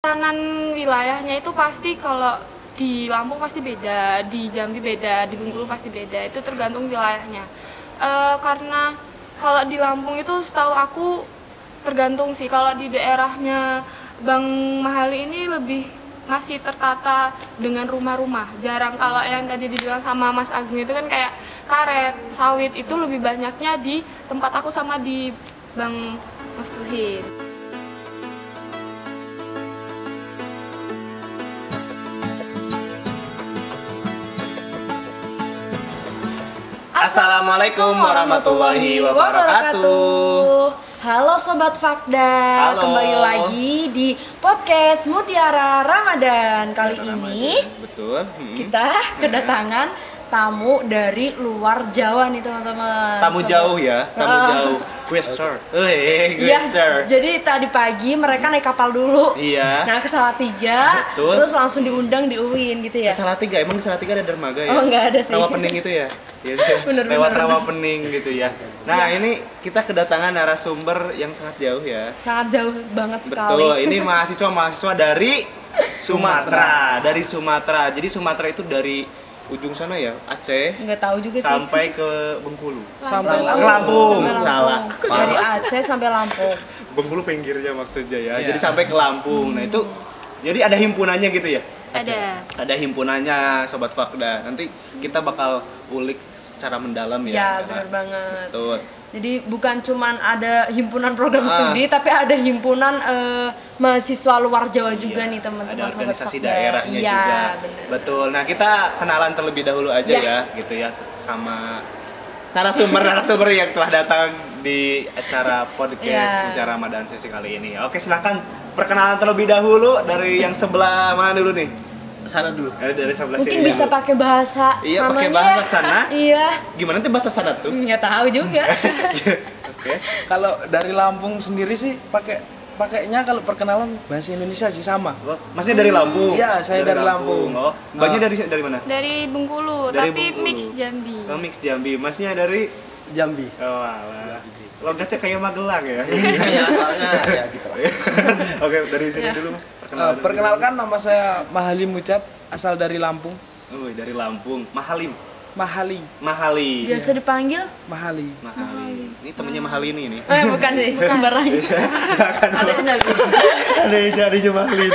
Kanan wilayahnya itu pasti kalau di Lampung pasti beda, di Jambi beda, di Bengkulu pasti beda. Itu tergantung wilayahnya. Karena kalau di Lampung itu setahu aku tergantung sih. Kalau di daerahnya Bang Mahali ini lebih masih tertata dengan rumah-rumah. Jarang kalau yang tadi dibilang sama Mas Agung itu kan kayak karet, sawit, itu lebih banyaknya di tempat aku sama di Bang Maftuhin. Assalamualaikum warahmatullahi wabarakatuh. Halo Sobat Fakda, Halo. kembali lagi di podcast Mutiara Ramadan. Kali ini betul. kita kedatangan tamu dari luar Jawa nih teman-teman. Tamu Sobat. jauh ya, tamu jauh. Guester. Iya, Guester. jadi tadi pagi mereka naik kapal dulu. Iya. Nah, ke Salatiga, Betul. terus langsung diundang di UIN gitu ya. Ke Salatiga, emang di Salatiga ada dermaga ya? Oh, nggak ada sih. Rawapening itu ya? Iya, Bener, lewat bener. Rawapening gitu ya. Nah, ini kita kedatangan narasumber yang sangat jauh ya. Sangat jauh banget sekali. Betul, ini mahasiswa dari Sumatera. Dari Sumatera. Jadi Sumatera itu dari ujung sana ya, Aceh. Nggak tahu juga sih. Sampai ke Bengkulu. Sampai Lampung. Sampai Salah. Dari Aceh sampai Lampung. Bengkulu pinggirnya maksudnya ya. Iya. Jadi sampai ke Lampung. Nah, itu jadi ada himpunannya gitu ya. Ada. Ada himpunannya Sobat Fakda. Nanti kita bakal ulik secara mendalam ya. Iya, benar banget. Betul. Jadi bukan cuman ada himpunan program Ah. studi, tapi ada himpunan mahasiswa luar Jawa juga Iya, nih teman-teman. ada Sobat organisasi Fakda. daerahnya Iya, juga. benar. Betul. Nah, kita kenalan terlebih dahulu aja Iya. ya, gitu ya, sama narasumber yang telah datang di acara podcast Iya. Mutiara Ramadan sesi kali ini. Oke, silakan perkenalan terlebih dahulu dari yang sebelah mana dulu nih? Sana dulu. Dari sebelah Mungkin sini bisa dulu. pakai bahasa Iya, sananya pakai bahasa ya. sana. Iya. Gimana tuh bahasa sana tuh? Nggak tahu juga. Oke. Kalau dari Lampung sendiri sih pakainya kalau perkenalan bahasa Indonesia sih sama. Oh, Masnya dari Lampung? Iya, saya dari Lampung. Oh, Mbaknya dari mana? Dari Bengkulu, Dari tapi Bengkulu. mix Jambi. Oh, mix Jambi. Masnya dari Jambi. oh, alah. Logatnya kayak Magelang ya. Iya, soalnya ya gitu. Oke, dari sini dulu Mas. Perkenalan dulu. Perkenalkan, nama saya Mahalim Ucap, asal dari Lampung. Oh, dari Lampung. Mahalim. Mahali. Mahali. Biasa dipanggil? Mahali. Mahali. Ini temennya Mahali ini. Bukan sih, sembarangan. Silakan. Adanya sih. Ada jadi Mahali.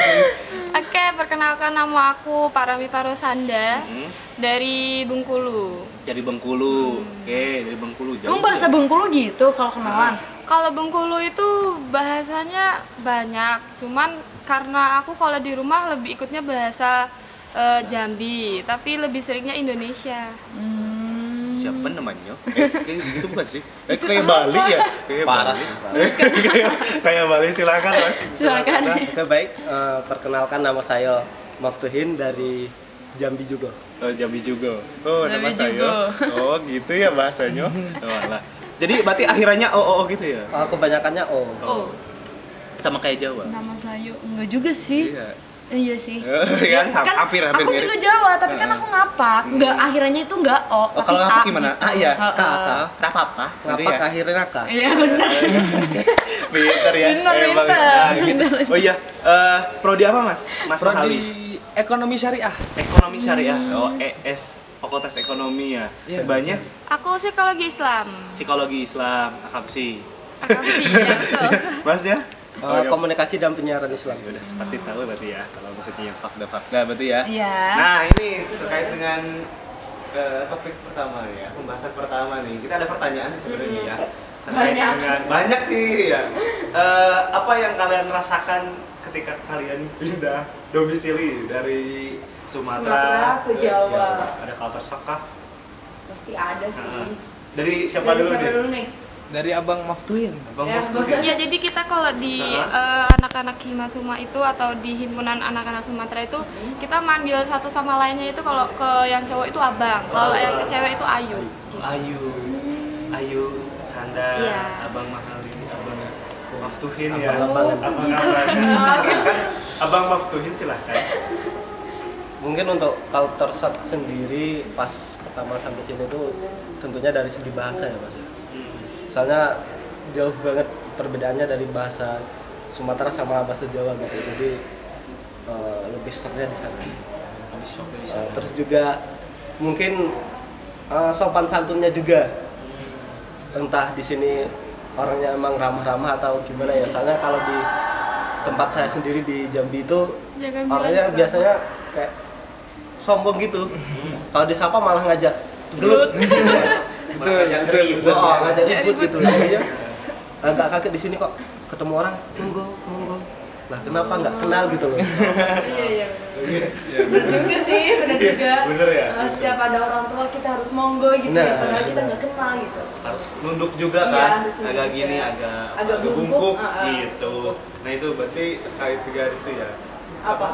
Oke, perkenalkan nama aku Paramita Rosanda Hmm. dari Bengkulu. Dari Bengkulu. Oke, dari Bengkulu jauh. Emang bahasa Bengkulu gitu kalau kenalan? Kalau Bengkulu itu bahasanya banyak, cuman karena aku kalau di rumah lebih ikutnya bahasa Jambi, tapi lebih seringnya Indonesia. Siapa namanya? Kayak gitu bukan sih? Kayak Bali ya? Kayak Parah. Bali. Kayak Bali, silakan Mas. Silakan. Oke baik, perkenalkan nama saya Maftuhin dari Jambi juga. Oh, Jambi juga. Oh, nama Jambi saya. juga. Oh, gitu ya bahasanya. Oh, alah. Jadi berarti akhirannya o gitu ya? Kebanyakannya O. Oh, Sama kayak Jawa. Nama saya enggak juga sih. Iya. Iya sih. Kan hampir aku mirip. juga Jawa, tapi kan aku ngapak. Enggak, akhirnya itu enggak O, Oh, tapi kalau A ngapak gimana? gitu. Ah, iya. Heeh. Rapapa. Ngapak akhirnya K. Iya benar. Pinter ya. Bener, Emang. pinter. Nah, gitu. Oh iya, prodi apa Mas? Mas Prodi Mahali. Ekonomi Syariah. Ekonomi Syariah. Oh, ES Fakultas Ekonomi ya. Iya. Banyak aku psikologi Islam. psikologi Islam, akapsi. Akapsi, ya betul. Mas ya? Oh, iya. Komunikasi dan penyiaran Islam. Ya udah pasti tahu berarti ya kalau maksudnya yang fakta-fakta berarti ya. Iya. Nah, ini terkait dengan topik pertama ya, pembahasan pertama nih. Kita ada pertanyaan sih sebenarnya ya. Terkait Banyak. banyak sih ya. Apa yang kalian rasakan ketika kalian pindah domisili dari Sumatera Sumatera ke Jawa. Ada culture shock kah? Pasti ada sih. Dari siapa dulu nih? Dari Abang Maftuhin. Bang Ya, Muftu. Ya, jadi kita kalau di anak-anak Himasuma itu atau di himpunan anak-anak Sumatera itu kita manggil satu sama lainnya itu kalau ke yang cowok itu abang, kalau yang ke cewek itu ayu. Gitu. Ayu, Sanda, Iya. Abang Mahali, Abang Maftuhin ya. Abang-abangan. Abang Maftuhin silahkan. Mungkin untuk culture shock sendiri pas pertama sampai sini tuh tentunya dari segi bahasa ya Mas. Soalnya jauh banget perbedaannya dari bahasa Sumatera sama bahasa Jawa gitu. Jadi lebih serunya di sana. Habis shock dari sana. Terus juga mungkin sopan santunnya juga, entah di sini orangnya emang ramah-ramah atau gimana ya. Soalnya kalau di tempat saya sendiri di Jambi itu Jangan bilang orangnya gitu. biasanya kayak sombong gitu. Kalau disapa malah ngajak gelut. Ngajak ribut. Ngajak ribut gitu. Jadinya agak kaget di sini kok ketemu orang monggo. Lah kenapa nggak kenal gitu loh. Iya benar juga sih, benar juga. Bener ya? Setiap ada orang tua kita harus monggo gitu ya, Nah, padahal kita nggak kenal gitu. Harus nunduk juga Iya, kan, harus nunduk agak juga. gini, agak bungkuk, bungkuk gitu. bungkuk. Nah itu berarti terkait tiga itu ya. Apa?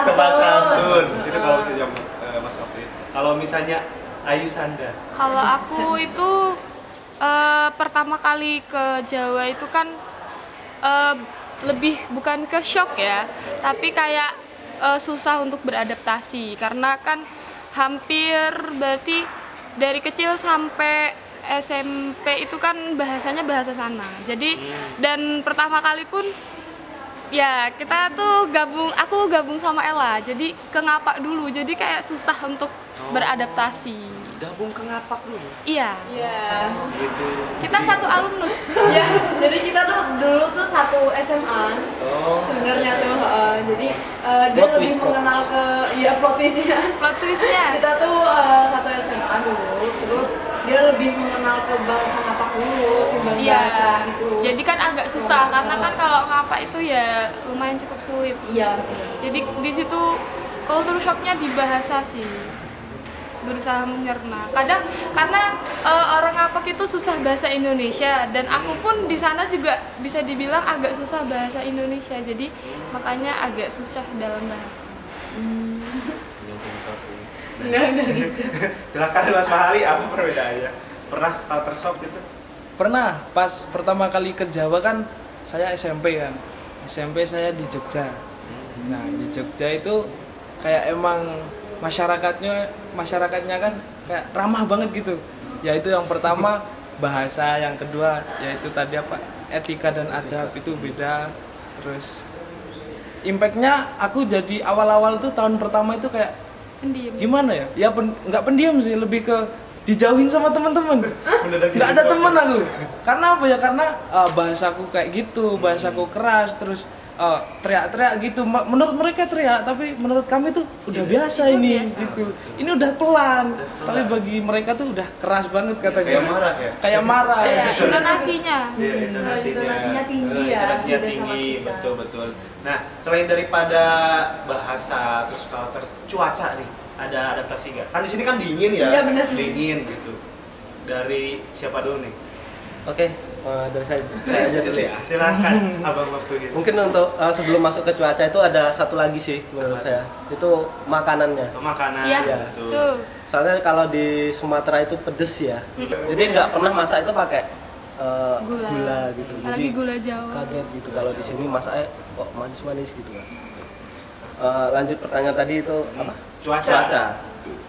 Tepat santun. Itu kalau misalnya Mas Okti. Kalau misalnya Ayu Sanda. Kalau aku itu pertama kali ke Jawa itu kan lebih bukan ke shock ya, tapi kayak susah untuk beradaptasi karena kan hampir berarti dari kecil sampai SMP itu kan bahasanya bahasa sana. Jadi dan pertama kali pun ya kita tuh aku gabung sama Ella, jadi ke Ngapak dulu, jadi kayak susah untuk beradaptasi. Gabung ke Ngapak dulu. Iya, Iya. Gitu. kita satu alumnus. Ya, jadi kita tuh dulu tuh satu SMA. Oh. Sebenarnya tuh, jadi dia Plot lebih twist, mengenal ke, ya plot twistnya. Plot twistnya. Kita tuh satu SMA dulu, terus dia lebih mengenal ke bahasa Ngapak dulu, timbang Iya. bahasa gitu. Jadi kan agak susah karena kan kalau Ngapak itu ya lumayan cukup sulit. Iya. Jadi di situ culture shocknya di bahasa sih, berusaha menyerna. Kadang karena orang Ngapak itu susah bahasa Indonesia dan aku pun di sana juga bisa dibilang agak susah bahasa Indonesia. Jadi makanya agak susah dalam bahasa. Enggak gitu. Silakan Mas Mahali, apa perbedaannya? Pernah culture shock gitu? Pernah, pas pertama kali ke Jawa kan saya SMP kan. SMP saya di Jogja. Nah, di Jogja itu kayak emang masyarakatnya kan kayak ramah banget gitu. Yaitu yang pertama bahasa, yang kedua yaitu tadi apa? Etika dan adab itu beda. Terus impactnya aku jadi awal-awal tuh tahun pertama itu kayak Pendiam. gimana ya? Ya nggak pendiam sih, lebih ke dijauhin sama teman-teman. Nggak ada teman aku. Karena apa ya? Karena bahasaku kayak gitu, bahasaku keras, terus teriak-teriak gitu. Menurut mereka teriak, tapi menurut kami tuh udah biasa itu ini biasa. gitu. Ini udah pelan, tapi bagi mereka tuh udah keras banget katanya. Kayak marah ya? Kayak marah. Ya, gitu. intonasinya. Iya, Intonasinya tinggi ya, Intonasinya beda sama tinggi, kita. betul. Nah, selain daripada bahasa terus culture, cuaca nih, ada adaptasi nggak? Kan di sini kan dingin ya, Iya, benar. dingin gitu. Dari siapa dulu nih? Oke, dari saya aja dulu ya. Silakan, abang waktunya. Mungkin untuk sebelum masuk ke cuaca itu ada satu lagi sih menurut saya, itu makanannya. Makanan, Iya, betul. tuh. Soalnya kalau di Sumatera itu pedes ya, jadi nggak pernah masak itu pakai gula gitu. Apalagi Jadi gula Jawa. kaget gitu kalau di sini masaknya kok manis-manis gitu mas. Lanjut pertanyaan tadi itu apa? Cuaca.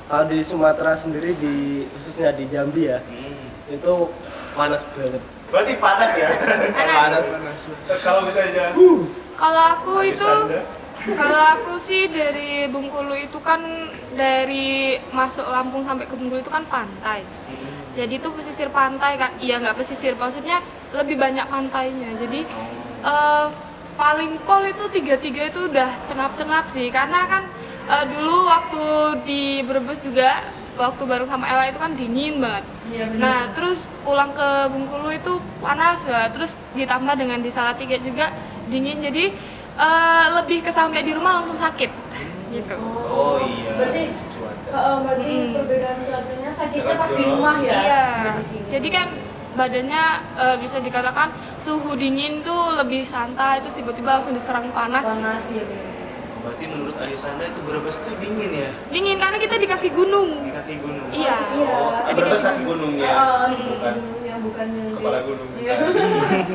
Kalau di Sumatera sendiri khususnya di Jambi ya, itu panas banget. Berarti panas ya? Panas. Kalau misalnya Kalau aku itu, Sanda? kalau aku sih dari Bengkulu itu kan dari masuk Lampung sampai ke Bengkulu itu kan pantai. Jadi itu pesisir pantai kan, iya nggak pesisir, maksudnya lebih banyak pantainya. Jadi paling pol itu tiga itu udah cengap-cengap sih, karena kan dulu waktu di Brebes juga waktu bareng sama Ella itu kan dingin banget. Iya, benar. Nah terus pulang ke Bengkulu itu panas lah, terus ditambah dengan di Salatiga juga dingin, jadi lebih ke sampai di rumah langsung sakit gitu. Oh iya. Berarti cuaca. berarti perbedaan cuacanya sakitnya pas di rumah ya. Iya. nggak di sini. Jadi kan badannya bisa dikatakan suhu dingin tuh lebih santai, terus tiba-tiba langsung diserang panas. panas ya. bener. Berarti menurut Ayu Sanda itu Brebes tuh dingin ya? Dingin karena kita di kaki gunung. Di kaki gunung. Iya. Iya. Oh, Jadi Brebes kayak kaki gunung ya? Bukan yang bukan yang Kepala gunung. Iya. Bukan.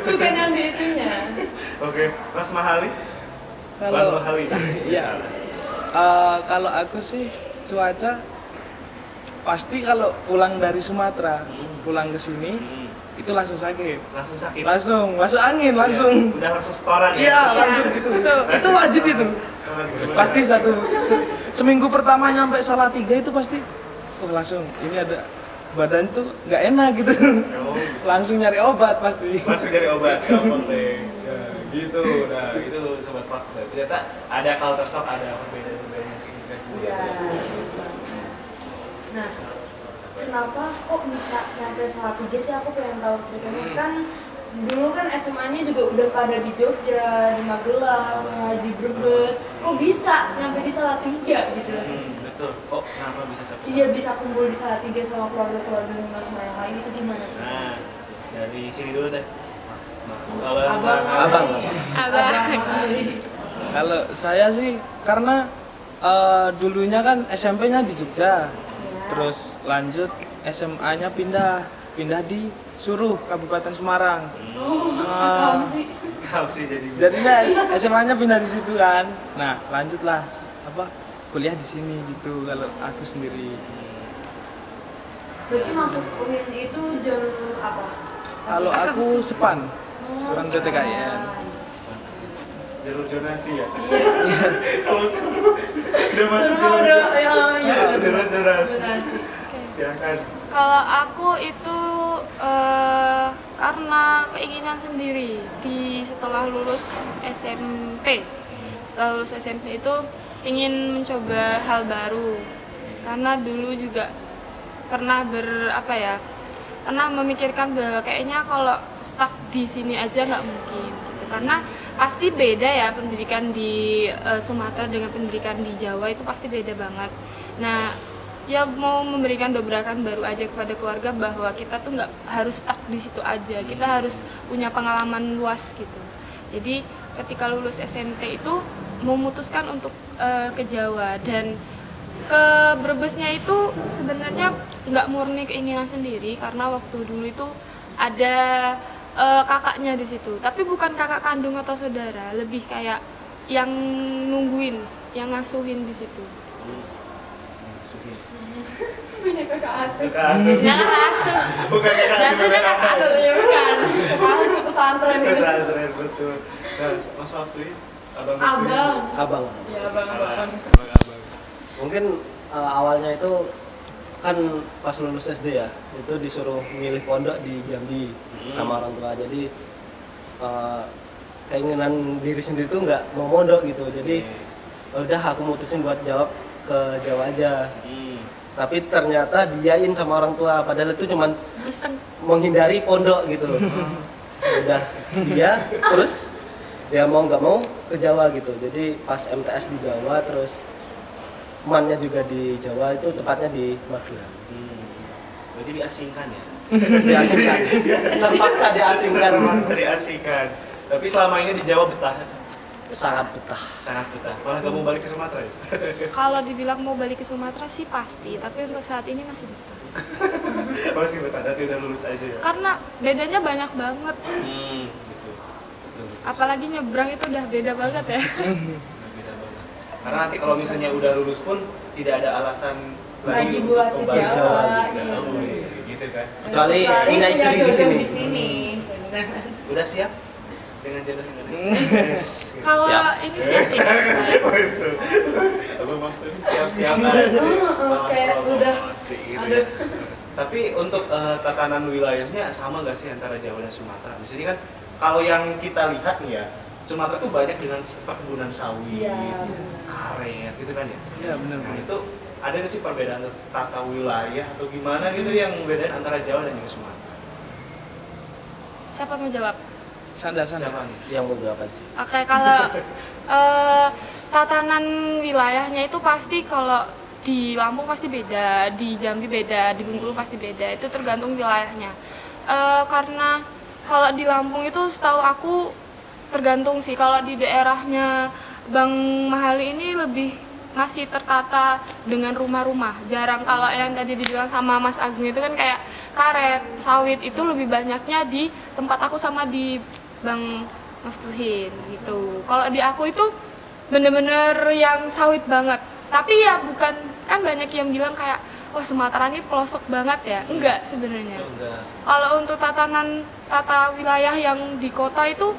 Bukan yang di itunya. Oke, Mas Mahali? Kalau Bang Mahali. Iya. Kalau aku sih cuaca pasti kalau pulang dari Sumatera, pulang ke sini itu langsung sakit. Langsung sakit. Langsung masuk angin, langsung. Udah langsung setoran ya. Iya, langsung gitu. Itu wajib itu. Setoran gitu. Pasti seminggu pertama nyampe Salatiga itu pasti langsung ini ada badan tuh nggak enak gitu. Oh, Langsung nyari obat pasti. masuk dari obat gampang deh. Ya, gitu. Nah, itu sobat fakta. Ternyata ada culture shock, ada perbedaan-perbedaan yang signifikan. Iya. Nah, kenapa kok bisa nyampe Salatiga sih? Aku pengen tahu ceritanya. Kan dulu kan SMA-nya juga udah pada di Jogja, di Magelang, ya, di Brebes. Kok bisa nyampe di Salatiga gitu? Betul. Kok kenapa bisa sampai? Iya, bisa kumpul di Salatiga sama keluarga-keluarga Mas yang lain itu gimana sih? Nah, dari sini dulu deh. Abang. Kalau saya sih karena dulunya kan SMP-nya di Jogja, terus lanjut SMA-nya pindah di Suruh, Kabupaten Semarang. Kamu sih? Kau sih jadi. Jadinya SMA-nya pindah di situ kan. Nah, lanjutlah kuliah di sini gitu kalau aku sendiri. Berarti masuk UIN itu jalur apa? Kalau aku Sepan PTKIN. Jalur zonasi ya. Iya. Kalau suruh udah masuk Semua udah ya jalur zonasi. zonasi. Silakan. Kalau aku itu karena keinginan sendiri setelah lulus SMP. Setelah lulus SMP itu ingin mencoba hal baru. Karena dulu juga pernah pernah memikirkan bahwa kayaknya kalau stuck di sini aja nggak mungkin gitu. Karena pasti beda ya pendidikan di Sumatera dengan pendidikan di Jawa itu pasti beda banget. Nah, ya mau memberikan dobrakan baru aja kepada keluarga bahwa kita tuh nggak harus stuck di situ aja, kita harus punya pengalaman luas gitu. Jadi ketika lulus SMP itu memutuskan untuk ke Jawa, dan ke Brebesnya itu sebenarnya nggak murni keinginan sendiri, karena waktu dulu itu ada kakaknya di situ, tapi bukan kakak kandung atau saudara, lebih kayak yang nungguin, yang ngasuhin di situ. Punya kakak asuh. Kakak asuh. Nah, asuh. Bukan kakak asuh. Jatuhnya kakak asuh ya bukan. Kakak asuh pesantren itu. Pesantren, betul. Nah, Mas Wafri, Abang Wafri. Abang. Ya abang. Abang. Mungkin awalnya itu kan pas lulus SD ya, itu disuruh milih pondok di Jambi sama orang tua. Jadi keinginan diri sendiri tuh nggak mau mondok gitu. Jadi udah aku mutusin buat jawab ke Jawa aja. Tapi ternyata diain sama orang tua, padahal itu cuman Iseng. menghindari pondok gitu. Udah dia terus dia mau nggak mau ke Jawa gitu. Jadi pas MTS di Jawa, terus temannya juga di Jawa, itu tepatnya di Magelang. Berarti diasingkan ya? Diasingkan, terpaksa diasingkan. Terpaksa diasingkan. Tapi selama ini di Jawa betah? Sangat betah. Sangat betah. Malah gak mau balik ke Sumatera ya? Kalau dibilang mau balik ke Sumatera sih pasti, tapi untuk saat ini masih betah. Masih betah, nanti udah lulus aja ya? Karena bedanya banyak banget. Gitu. Apalagi nyebrang itu udah beda banget ya. Beda banget. Karena nanti kalau misalnya udah lulus pun tidak ada alasan Lagi buat ke balik ke Jawa, Jawa. iya. Oh, iya, gitu kan? Kecuali punya istri di sini. Di sini. Udah siap dengan jodoh yang ada? Kalau ini siap-siap. Abang Wafri siap-siap Kayak udah. gitu ya. Tapi untuk tatanan wilayahnya sama nggak sih antara Jawa dan Sumatera? Misalnya kan kalau yang kita lihat nih ya, Sumatera tuh banyak dengan perkebunan sawit, Iya. karet gitu kan ya. Iya benar. Nah itu ada nggak sih perbedaan tata wilayah atau gimana gitu yang membedain antara Jawa dan juga Sumatera? Siapa mau jawab? Sanda. Siapa nih? Yang mau jawab aja. Oke, kalau tatanan wilayahnya itu pasti kalau di Lampung pasti beda, di Jambi beda, di Bengkulu pasti beda. Itu tergantung wilayahnya. Karena kalau di Lampung itu setahu aku tergantung sih. Kalau di daerahnya Bang Mahali ini lebih ngasih tertata dengan rumah-rumah. Jarang kalau yang tadi dibilang sama Mas Agung itu kan kayak karet, sawit itu lebih banyaknya di tempat aku sama di Bang Maftuhin gitu. Kalau di aku itu bener-bener yang sawit banget. Tapi ya bukan, kan banyak yang bilang kayak wah Sumatera ini pelosok banget ya. Enggak sebenarnya. Enggak. Kalau untuk tata wilayah yang di kota itu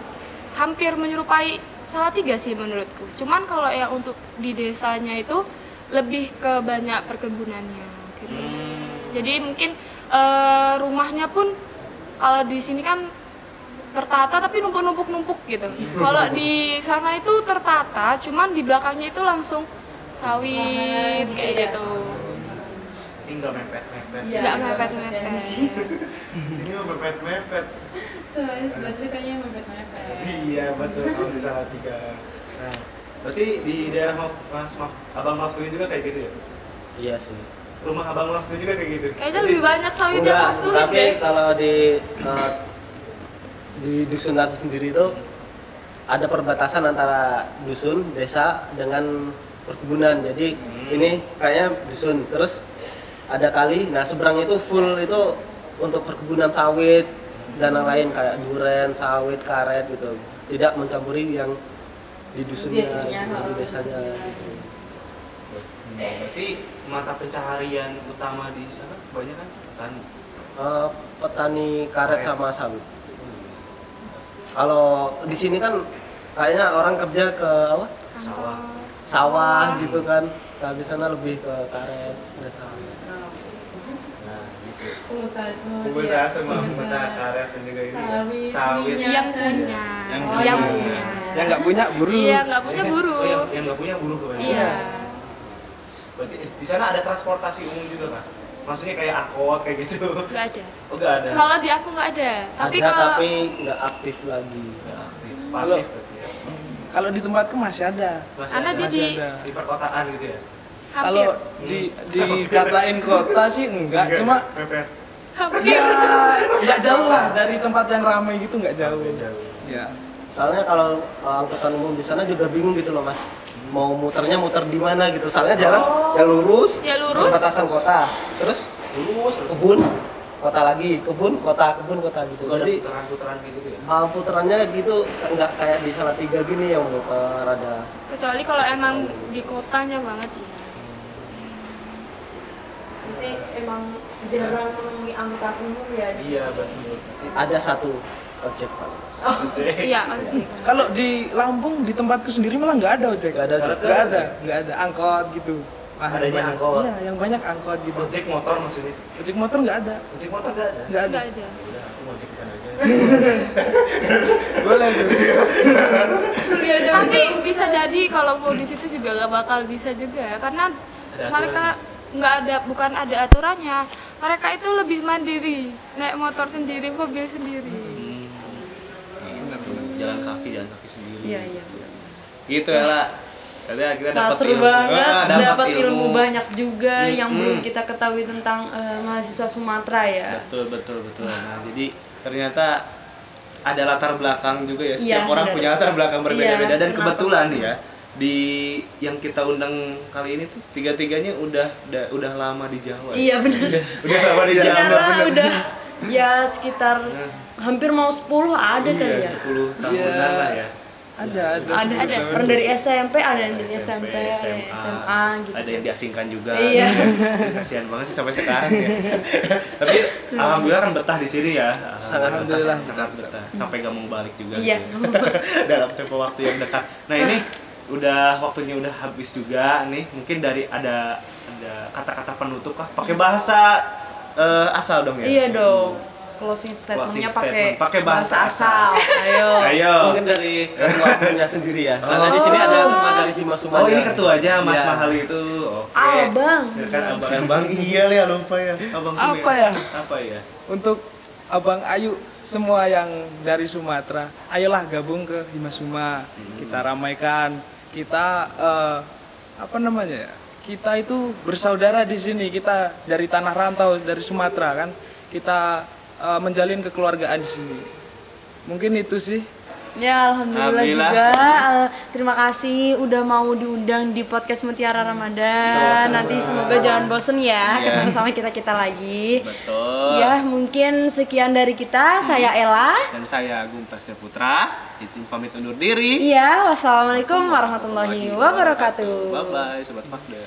hampir menyerupai Salatiga sih menurutku. Cuman kalau yang untuk di desanya itu lebih ke banyak perkebunannya gitu. Jadi mungkin rumahnya pun kalau di sini kan tertata tapi numpuk gitu. Kalau di sana itu tertata, cuman di belakangnya itu langsung sawit kayak gitu. Tinggal mepet-mepet. Iya. Nggak mepet-mepet. Sini mah mepet-mepet. Soalnya sukanya mepet-mepet. Iya betul, kalau di Salatiga. Nah, berarti di daerah Abang Mafturi juga kayak gitu ya? Iya sih. Rumah Abang Mafturi juga kayak gitu? Kayaknya lebih banyak sawit yang Enggak, Mafturi tapi deh. kalau di dusun aku sendiri itu ada perbatasan antara dusun, desa dengan perkebunan. Jadi ini kayaknya dusun, terus ada kali. Nah seberang itu full itu untuk perkebunan sawit dan lain kayak duren, sawit, karet gitu. Tidak mencampuri yang di dusunnya, Desanya, di desanya. Gitu. Berarti mata pencaharian utama di sana banyak kan petani? Petani karet sama sawit. Kalau di sini kan kayaknya orang kerja ke apa? Sawah. Sawah gitu kan. Kalau di sana lebih ke karet dan sawit. Nah, gitu. Pengusaha semua. Pengusaha semua, pengusaha karet dan juga ini Sawit, sawit. minyak. Yang punya. Yang punya. Yang nggak punya buru. Iya, nggak punya buru. Oh, yang nggak punya buruh kebanyakan. Iya. Berarti di sana ada transportasi umum juga kan? Maksudnya kayak angkot kayak gitu? Nggak ada. Oh nggak ada? Kalau di aku nggak ada. Tapi Ada kalau tapi nggak aktif lagi. Nggak aktif, pasif berarti ya? Kalau di tempatku masih ada. Masih Karena ada? dia Masih di ada. Di perkotaan gitu ya? hampir. Kalau dikatain kota sih enggak, cuma Mepet. ya nggak jauh lah dari tempat yang ramai gitu, nggak jauh. Jauh. Ya. Soalnya kalau angkutan umum di sana juga bingung gitu loh mas. Mau muternya muter di mana gitu. Soalnya jalan ya lurus. Ya lurus. Perbatasan kota. Terus Lurus terus. kebun, kota lagi, kebun, kota gitu. Ada Jadi putaran-putaran kayak gitu ya? puterannya gitu nggak kayak di Salatiga gini yang muter ada. kecuali kalau emang di kotanya banget ya. Berarti emang jarang menemui angkutan umum ya di Iya sini. betul. Ada satu ojek pak. Iya, ojek. Kalau di Lampung di tempatku sendiri malah nggak ada ojek. Nggak ada ojek. nggak ada angkot gitu. Wah, yang Adanya banyak- angkot. Iya, yang banyak angkot gitu. Ojek motor maksudnya? Ojek motor nggak ada. Ojek motor nggak ada? Nggak ada. Nggak ada. Udah, aku mau ojek ke sana aja. Boleh tuh. Kuliah jam Tapi bisa jadi kalau mau di situ juga nggak bakal bisa juga karena Ada mereka nggak ada, bukan ada aturannya. Mereka itu lebih mandiri, naik motor sendiri, mobil sendiri. Jalan kaki sendiri. Iya. Gitu ya lah. Kita dapat Seru ilmu. banget, dapat ilmu banyak juga yang Hmm. belum kita ketahui tentang mahasiswa Sumatera ya. Betul. Nah, jadi ternyata ada latar belakang juga ya. Setiap Iya, orang benar. punya latar belakang berbeda-beda Iya, dan kenapa? kebetulan ya di yang kita undang kali ini tuh tiga-tiganya udah lama di Jawa. Iya benar. Udah lama di Jawa. Ternyata udah ya sekitar hampir mau 10 ada kali Iya, ya. 10 tahunan Iya. lah ya. Ada. Ada. Orang dari SMP, ada yang dari SMP, ada yang SMA gitu. Ada yang diasingkan juga. Iya. Kasihan banget sih sampai sekarang ya. Tapi alhamdulillah kan betah di sini ya. Alhamdulillah. sangat betah. Sampai gak mau balik juga. Iya. gitu. Dalam tempo waktu yang dekat. Nah, ini udah waktunya udah habis juga nih. Mungkin dari ada kata-kata penutup kah? Pakai bahasa asal dong ya? Iya dong. Closing statementnya statement. Pakai pakai bahasa bahasa asal. Ayo. Ayo. Mungkin dari ketuanya sendiri ya. Soalnya di sini ada dari Dimas Sumanda. Oh, ini ketuanya Mas Iya. Mahal itu. Oke. Abang. Silakan abang. Iya ya, lupa ya. Abang tuh Apa ya? Apa ya? Untuk Abang Ayu semua yang dari Sumatera, ayolah gabung ke Himasuma. Kita ramaikan. Kita apa namanya ya? Kita itu bersaudara di sini. Kita dari tanah rantau dari Sumatera kan. Kita menjalin kekeluargaan di sini. Mungkin itu sih. Ya alhamdulillah Alhamdulillah. juga. Terima kasih udah mau diundang di podcast Mutiara Ramadan. Nanti semoga jangan bosen ya Iya. ketemu sama kita lagi. Betul. Ya mungkin sekian dari kita. Saya Ella. Dan saya Agung Prasetya Putra. Izin pamit undur diri. Iya, wassalamualaikum warahmatullahi wabarakatuh. Bye bye sobat Fakda.